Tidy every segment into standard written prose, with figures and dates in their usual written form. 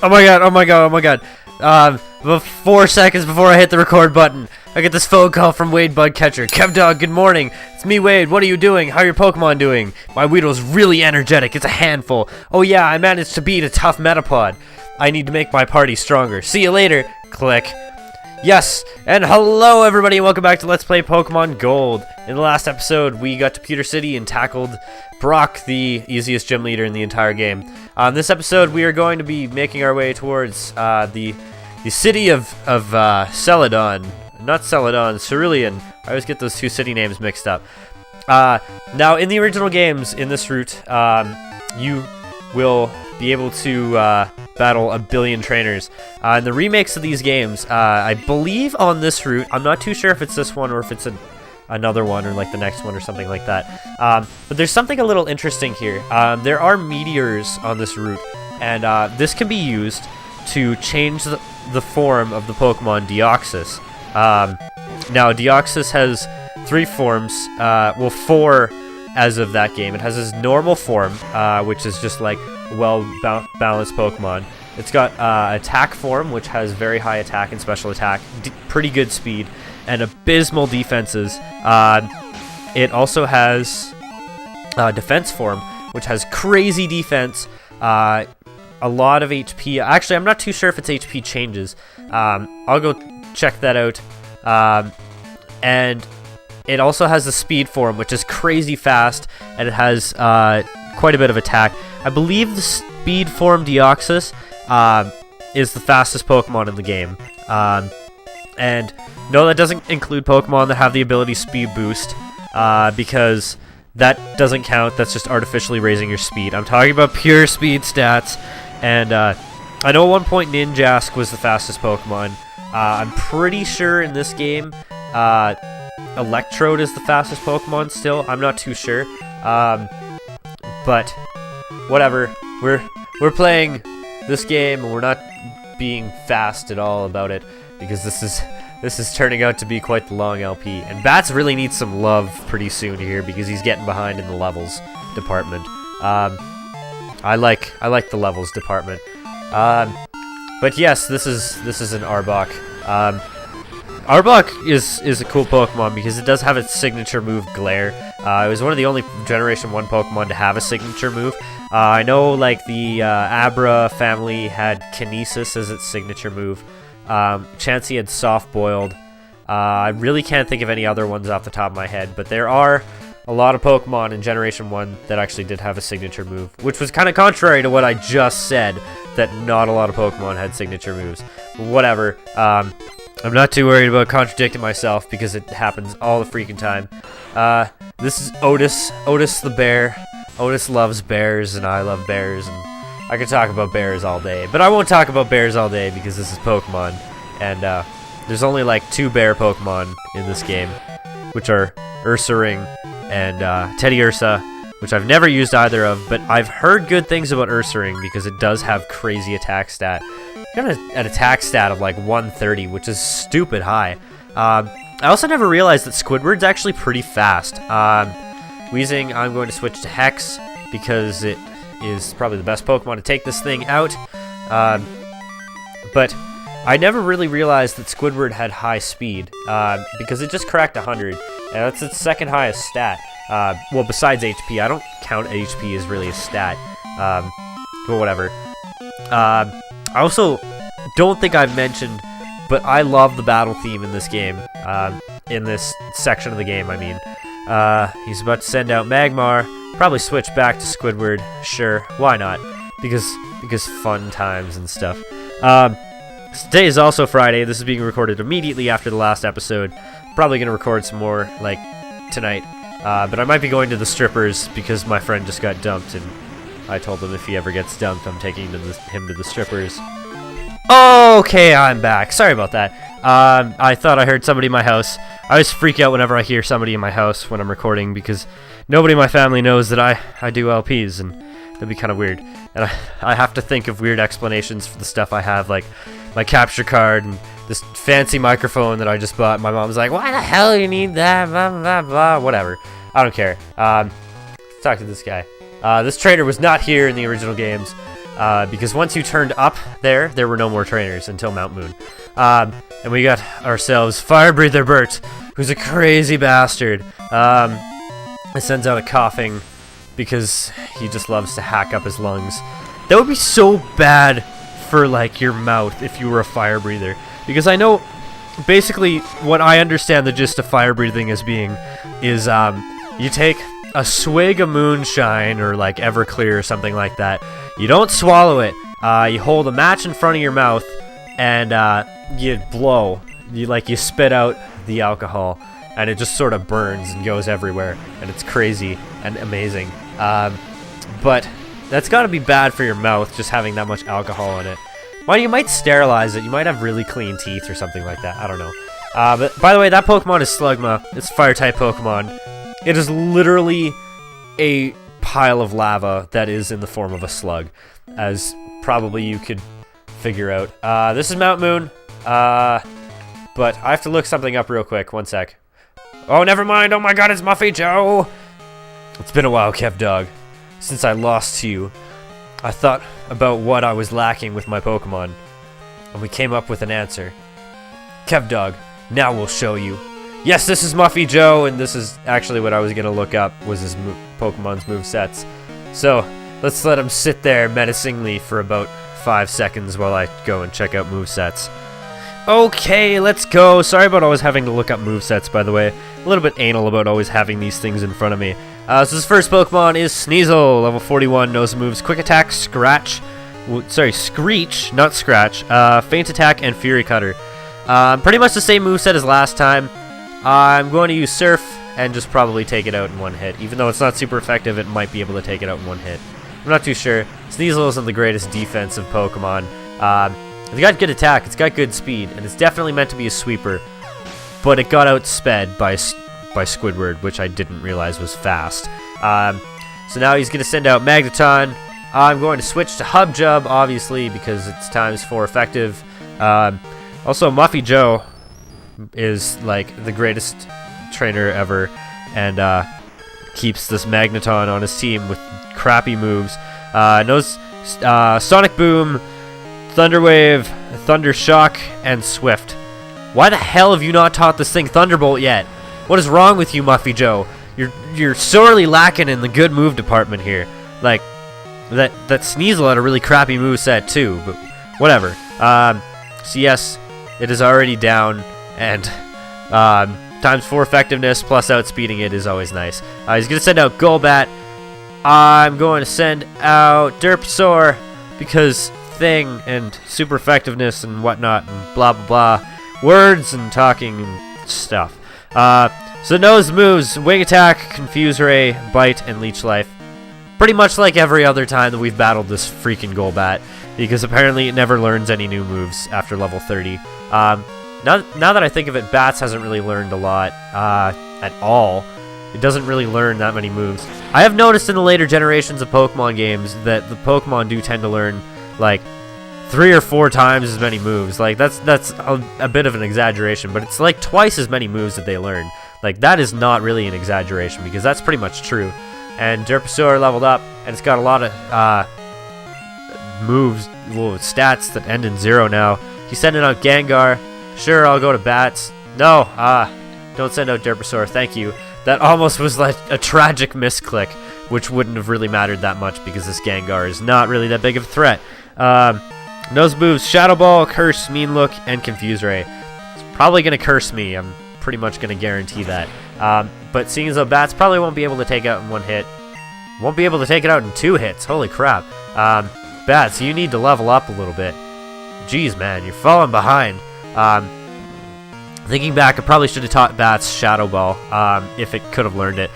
Oh my god, oh my god, oh my god. About 4 seconds before I hit the record button, I get this phone call from Wade Budcatcher. Kevdog, good morning. It's me, Wade. What are you doing? How are your Pokemon doing? My Weedle's really energetic. It's a handful. Oh yeah, I managed to beat a tough Metapod. I need to make my party stronger. See you later. Click. Yes, and hello everybody, and welcome back to Let's Play Pokemon Gold. In the last episode, we got to Pewter City and tackled Brock, the easiest gym leader in the entire game. On this episode, we are going to be making our way towards the city of Celadon. Not Celadon, Cerulean. I always get those two city names mixed up. Now, in the original games, in this route, you will be able to battle a billion trainers. In the remakes of these games, I believe on this route, I'm not too sure if it's this one or if it's another one or like the next one or something like that. But there's something a little interesting here. There are meteors on this route, and this can be used to change the form of the Pokemon Deoxys. Now, Deoxys has 3 forms, well, 4 as of that game. It has his normal form, which is just like a well-balanced Pokemon. It's got attack form, which has very high attack and special attack, pretty good speed, and abysmal defenses. It also has defense form, which has crazy defense, a lot of HP. Actually, I'm not too sure if its HP changes. I'll go check that out. And it also has the speed form, which is crazy fast, and it has quite a bit of attack. I believe the speed form Deoxys is the fastest Pokemon in the game. And no, that doesn't include Pokemon that have the ability Speed Boost, because that doesn't count. That's just artificially raising your speed. I'm talking about pure speed stats. And I know at one point Ninjask was the fastest Pokemon. I'm pretty sure in this game Electrode is the fastest Pokemon still. I'm not too sure. But whatever. We're playing this game and we're not being fast at all about it, because this is turning out to be quite the long LP. And Bats really needs some love pretty soon here, because he's getting behind in the levels department. I like the levels department. But yes, this is an Arbok. Arbok is a cool Pokemon because it does have its signature move, Glare. It was one of the only Generation 1 Pokemon to have a signature move. I know, like, the Abra family had Kinesis as its signature move. Chansey had Soft Boiled. I really can't think of any other ones off the top of my head, but there are a lot of Pokemon in Generation 1 that actually did have a signature move, which was kind of contrary to what I just said, that not a lot of Pokemon had signature moves. But whatever. I'm not too worried about contradicting myself, because it happens all the freaking time. This is Otis. Otis the bear. Otis loves bears, and I love bears, and I could talk about bears all day. But I won't talk about bears all day, because this is Pokemon, and there's only like 2 bear Pokemon in this game, which are Ursaring and Teddiursa, which I've never used either of, but I've heard good things about Ursaring because it does have crazy attack stat. It got an attack stat of like 130, which is stupid high. I also never realized that Squidward's actually pretty fast. Weezing, I'm going to switch to Hex because it is probably the best Pokemon to take this thing out. But I never really realized that Squidward had high speed, because it just cracked 100, and that's its second highest stat. Well, besides HP. I don't count HP as really a stat, but whatever. I also don't think I've mentioned, but I love the battle theme in this game, in this section of the game, I mean. He's about to send out Magmar, probably switch back to Squidward, sure, why not, because fun times and stuff. Today is also Friday. This is being recorded immediately after the last episode. Probably going to record some more, like, tonight. But I might be going to the strippers because my friend just got dumped, and I told him if he ever gets dumped, I'm taking him to the strippers. Okay, I'm back. Sorry about that. I thought I heard somebody in my house. I always freak out whenever I hear somebody in my house when I'm recording, because nobody in my family knows that I do LPs, and that'd be kind of weird. And I have to think of weird explanations for the stuff I have, like my capture card and this fancy microphone that I just bought. My mom's like, why the hell you need that? Blah, blah, blah. Whatever. I don't care. Let's talk to this guy. This trainer was not here in the original games. because once you turned up there were no more trainers until Mount Moon. And we got ourselves Fire Breather Bert, who's a crazy bastard. It sends out a coughing because he just loves to hack up his lungs. That would be so bad for like your mouth if you were a fire breather, because I know basically what I understand the gist of fire breathing as being is you take a swig of moonshine or like Everclear or something like that. You don't swallow it. You hold a match in front of your mouth and you blow. You spit out the alcohol, and it just sort of burns and goes everywhere, and it's crazy and amazing. But that's got to be bad for your mouth, just having that much alcohol in it. Well, you might sterilize it. You might have really clean teeth or something like that. I don't know. But by the way, that Pokemon is Slugma. It's a Fire-type Pokemon. It is literally a pile of lava that is in the form of a slug, as probably you could figure out. This is Mount Moon, but I have to look something up real quick. One sec. Oh, never mind. Oh my god, it's MuffyJo. It's been a while, Kev Dog, since I lost to you. I thought about what I was lacking with my Pokemon, and we came up with an answer. Kev Dog, now we'll show you. Yes, this is MuffyJo, and this is actually what I was going to look up, was his Pokemon's movesets. So, let's let him sit there menacingly for about 5 seconds while I go and check out movesets. Okay, let's go. Sorry about always having to look up movesets, by the way. A little bit anal about always having these things in front of me. So this first Pokemon is Sneasel, level 41, knows moves Quick Attack, Screech, not Scratch, Feint Attack, and Fury Cutter. Pretty much the same moveset as last time. I'm going to use Surf and just probably take it out in one hit. Even though it's not super effective, it might be able to take it out in one hit. I'm not too sure. Sneasel isn't the greatest defensive Pokemon. It's got good attack, it's got good speed, and it's definitely meant to be a sweeper. But it got outsped by Squidward, which I didn't realize was fast. So now he's going to send out Magneton. I'm going to switch to Hubjub, obviously, because it's ×4 effective. Also, MuffyJo is like the greatest trainer ever, and keeps this Magneton on his team with crappy moves. Knows Sonic Boom, Thunder Wave, Thunder Shock, and Swift. Why the hell have you not taught this thing Thunderbolt yet? What is wrong with you, MuffyJo? You're sorely lacking in the good move department here. Like, that Sneasel had a really crappy moveset too, but whatever. So yes, it is already down, and ×4 effectiveness plus outspeeding it is always nice. He's going to send out Golbat. I'm going to send out Derpsaur, because thing and super effectiveness and whatnot and blah blah blah. Words and talking and stuff. So knows moves Wing Attack, Confuse Ray, Bite, and Leech Life. Pretty much like every other time that we've battled this freaking Golbat, because apparently it never learns any new moves after level 30. Now that I think of it, Bats hasn't really learned a lot at all. It doesn't really learn that many moves. I have noticed in the later generations of Pokemon games that the Pokemon do tend to learn like 3 or 4 times as many moves. Like that's a bit of an exaggeration, but it's like twice as many moves that they learn. Like that is not really an exaggeration, because that's pretty much true. And Derpsaur leveled up, and it's got a lot of moves, little stats that end in 0 now. He's sending out Gengar. Sure, I'll go to Bats. No, don't send out Derpsaur, thank you. That almost was like a tragic misclick, which wouldn't have really mattered that much because this Gengar is not really that big of a threat. Knows moves Shadow Ball, Curse, Mean Look, and Confuse Ray. It's probably going to curse me. I'm pretty much going to guarantee that. But seeing as though Bats probably won't be able to take out in 1 hit, won't be able to take it out in 2 hits. Holy crap. Bats, you need to level up a little bit. Jeez, man, you're falling behind. Thinking back, I probably should have taught Bats Shadow Ball if it could have learned it,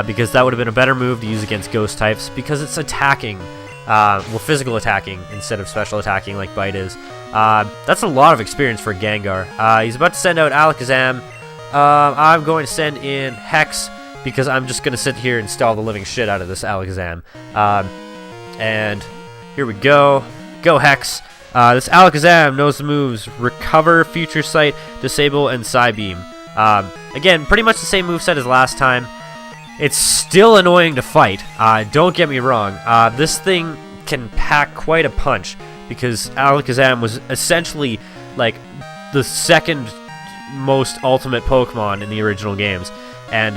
because that would have been a better move to use against ghost types, because it's attacking, well, physical attacking instead of special attacking like Bite is. That's a lot of experience for Gengar. He's about to send out Alakazam. I'm going to send in Hex, because I'm just going to sit here and stall the living shit out of this Alakazam. And here we go. Go Hex. This Alakazam knows the moves Recover, Future Sight, Disable, and Psybeam. Again, pretty much the same moveset as last time. It's still annoying to fight. Don't get me wrong. This thing can pack quite a punch, because Alakazam was essentially like the second most ultimate Pokemon in the original games. And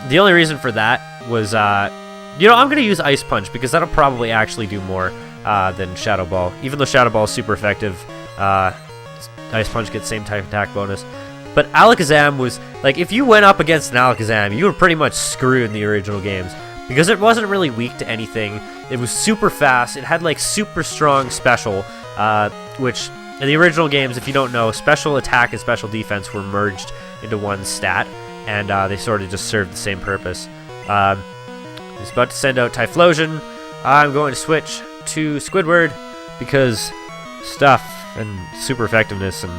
the only reason for that was, you know, I'm going to use Ice Punch, because that'll probably actually do more than Shadow Ball. Even though Shadow Ball is super effective, Ice Punch gets same type attack bonus. But Alakazam was, like, if you went up against an Alakazam, you were pretty much screwed in the original games, because it wasn't really weak to anything. It was super fast. It had, like, super strong special, which in the original games, if you don't know, special attack and special defense were merged into one stat, and they sort of just served the same purpose. He's about to send out Typhlosion. I'm going to switch to Squidward, because stuff and super effectiveness and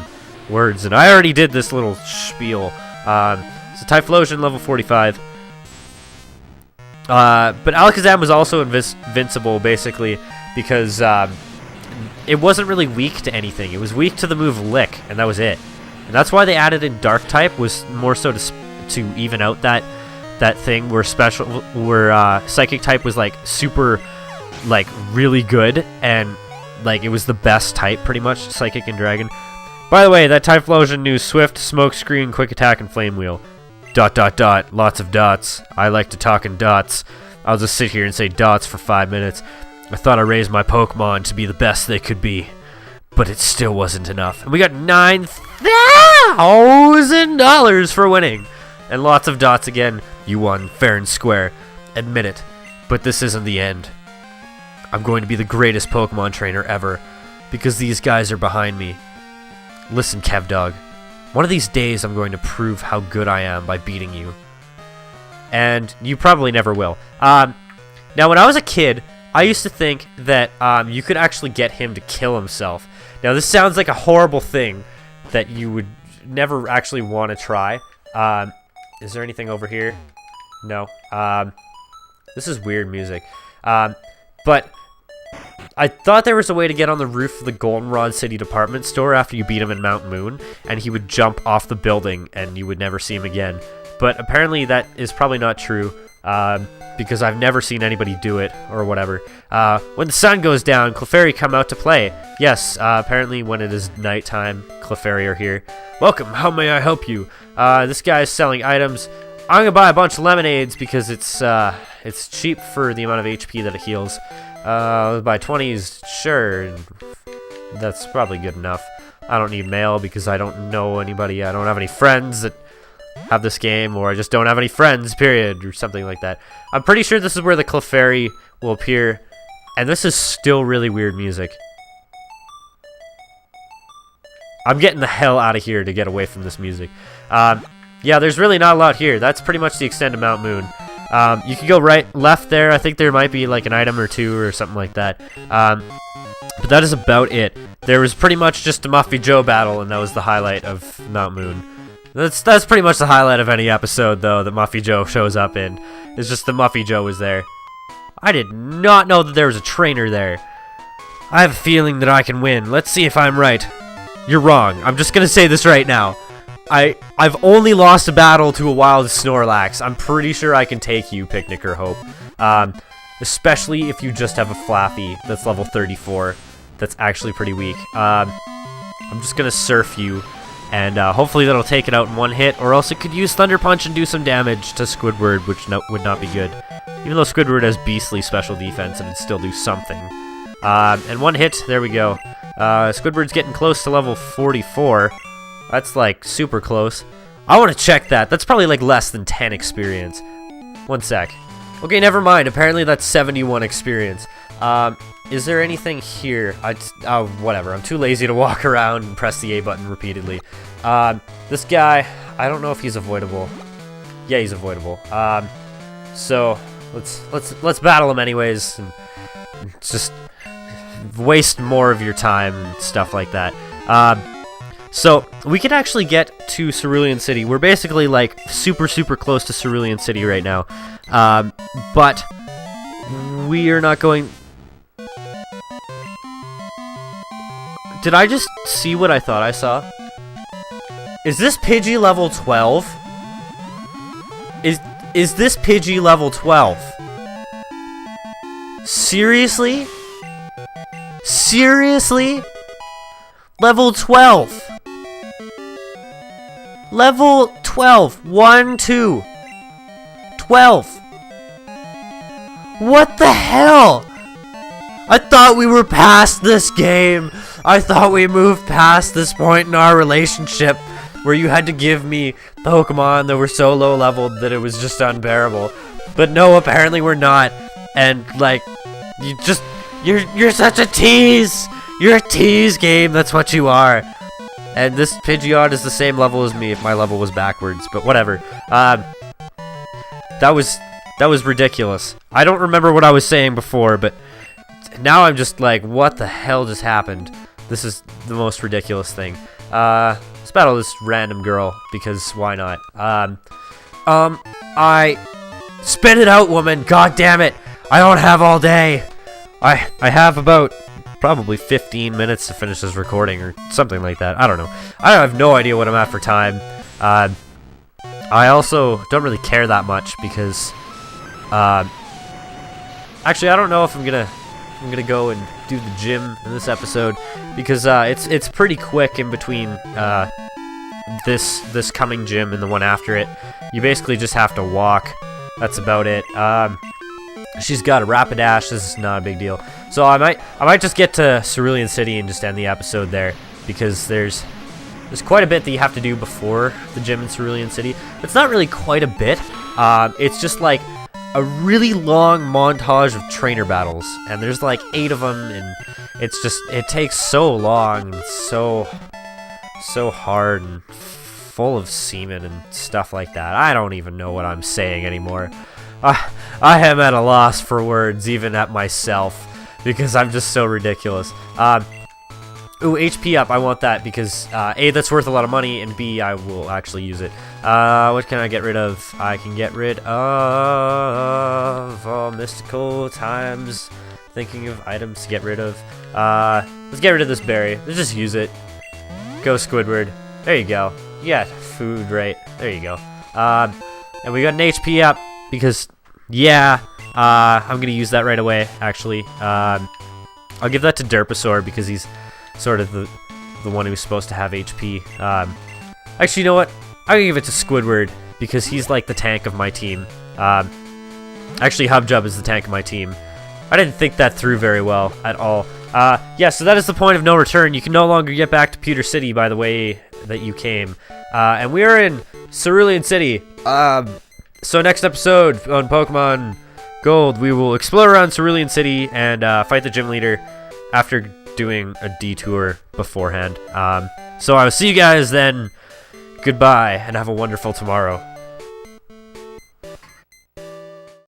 words, and I already did this little spiel. So Typhlosion, level 45. But Alakazam was also invincible, basically, because it wasn't really weak to anything. It was weak to the move Lick, and that was it. And that's why they added in Dark type, was more so to even out that thing where Psychic type was like super, like really good, and like it was the best type pretty much, Psychic and Dragon. By the way, that Typhlosion knew Swift, Smoke Screen, Quick Attack, and Flame Wheel. ... Lots of dots. I like to talk in dots. I'll just sit here and say dots for 5 minutes. I thought I raised my Pokemon to be the best they could be, but it still wasn't enough. And we got $9,000 for winning. And lots of dots again. You won fair and square. Admit it. But this isn't the end. I'm going to be the greatest Pokemon trainer ever, because these guys are behind me. Listen, KevDog. One of these days I'm going to prove how good I am by beating you. And you probably never will. Now, when I was a kid, I used to think that you could actually get him to kill himself. Now, this sounds like a horrible thing that you would never actually want to try. Is there anything over here? No. This is weird music. But I thought there was a way to get on the roof of the Goldenrod City department store after you beat him in Mount Moon, and he would jump off the building and you would never see him again. But apparently that is probably not true, because I've never seen anybody do it, or whatever. When the sun goes down, Clefairy come out to play. Yes, apparently when it is nighttime, Clefairy are here. Welcome, how may I help you? This guy is selling items. I'm gonna buy a bunch of lemonades because it's cheap for the amount of HP that it heals. Buy 20s, sure. That's probably good enough. I don't need mail because I don't know anybody. I don't have any friends that have this game, or I just don't have any friends, period, or something like that. I'm pretty sure this is where the Clefairy will appear, and this is still really weird music. I'm getting the hell out of here to get away from this music. Yeah, there's really not a lot here. That's pretty much the extent of Mount Moon. You can go left there. I think there might be like an item or two or something like that. But that is about it. There was pretty much just a MuffyJo battle, and that was the highlight of Mount Moon. That's pretty much the highlight of any episode, though, that MuffyJo shows up in. It's just that MuffyJo was there. I did not know that there was a trainer there. I have a feeling that I can win. Let's see if I'm right. You're wrong. I'm just gonna say this right now. I've only lost a battle to a wild Snorlax. I'm pretty sure I can take you, Picnic or Hope. Especially if you just have a Flaffy that's level 34. That's actually pretty weak. I'm just gonna surf you, and hopefully that'll take it out in one hit, or else it could use Thunder Punch and do some damage to Squidward, which would not be good. Even though Squidward has beastly special defense, it'd still do something. And one hit, there we go. Squidward's getting close to level 44. That's like super close. I want to check that. That's probably like less than 10 experience. One sec. Okay, never mind. Apparently that's 71 experience. Is there anything here? Whatever. I'm too lazy to walk around and press the A button repeatedly. This guy, I don't know if he's avoidable. Yeah, he's avoidable. So let's battle him anyways, and just waste more of your time and stuff like that. So we could actually get to Cerulean City. We're basically like super close to Cerulean City right now, but we are not going. Did I just see what I thought I saw? Is this Pidgey level 12? Is this Pidgey level 12? Seriously? Seriously? Level 12. Level 12. 1, 2. 12. What the hell? I thought we were past this game. I thought we moved past this point in our relationship where you had to give me Pokemon that were so low leveled that it was just unbearable. But no, apparently we're not. And like, you're such a tease. You're a tease game. That's what you are. And this Pidgeot is the same level as me if my level was backwards. But whatever. That was ridiculous. I don't remember what I was saying before, but now I'm just like, what the hell just happened? This is the most ridiculous thing. Let's battle this random girl, because why not? Spit it out, woman! God damn it! I don't have all day! I have about probably 15 minutes to finish this recording, or something like that. I don't know. I have no idea what I'm at for time. I also don't really care that much, because actually, I don't know if I'm gonna go and do the gym in this episode, because it's pretty quick in between this coming gym and the one after it. You basically just have to walk. That's about it. She's got a Rapidash. This is not a big deal. So I might just get to Cerulean City and just end the episode there, because there's quite a bit that you have to do before the gym in Cerulean City. It's not really quite a bit. It's just like a really long montage of trainer battles, and there's like 8 of them, and it takes so long, and so hard, and full of semen and stuff like that. I don't even know what I'm saying anymore. I am at a loss for words, even at myself, because I'm just so ridiculous. Ooh, HP up, I want that, because A, that's worth a lot of money, and B, I will actually use it. What can I get rid of? I can get rid of mystical times. Thinking of items to get rid of. Let's get rid of this berry. Let's just use it. Go, Squidward. There you go. Yeah, food, right? There you go. And we got an HP up, because, yeah, I'm gonna use that right away, actually. I'll give that to Derpasaur, because he's sort of the one who's supposed to have HP. Actually, you know what? I'm gonna give it to Squidward, because he's like the tank of my team. Actually, Hubjub is the tank of my team. I didn't think that through very well at all. Yeah, so that is the point of no return. You can no longer get back to Pewter City by the way that you came. And we are in Cerulean City. So next episode on Pokemon Gold, we will explore around Cerulean City and fight the gym leader after doing a detour beforehand. So I will see you guys then. Goodbye, and have a wonderful tomorrow.